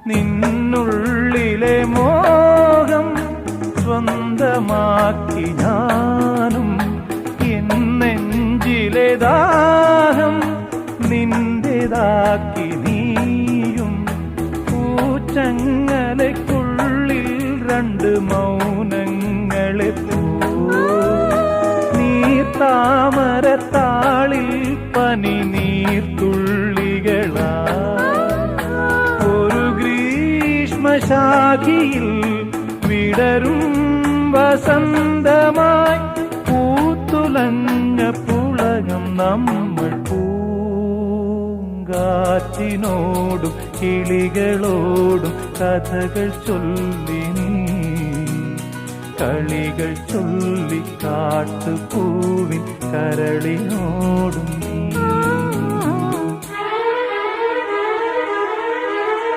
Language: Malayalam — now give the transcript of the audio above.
നിന്നുള്ളിലെ മോഹം സ്വന്തമാക്കി ഞാനും, എൻ നെഞ്ചിലെ ദാഹം നിന്റേതാക്കി നീയും. പൂച്ചങ്ങലയ്ക്കുള്ളിൽ രണ്ട് മൗനങ്ങളെ നീർത്താമരത്താളിൽ പനി നീർത്തുള്ളികളാ ഒരു ഗ്രീഷ്മശാഖിയിൽ വിടരും വസന്തമായി പൂത്തുലഞ്ഞ പുളകം നമ്മൾ. പൂങ്കാറ്റിനോടും കിളികളോടും കഥകൾ ചൊല്ലി നീ, കളികൾ ചൊല്ലി കാട്ടുപൂവിൻ കരളിനോടും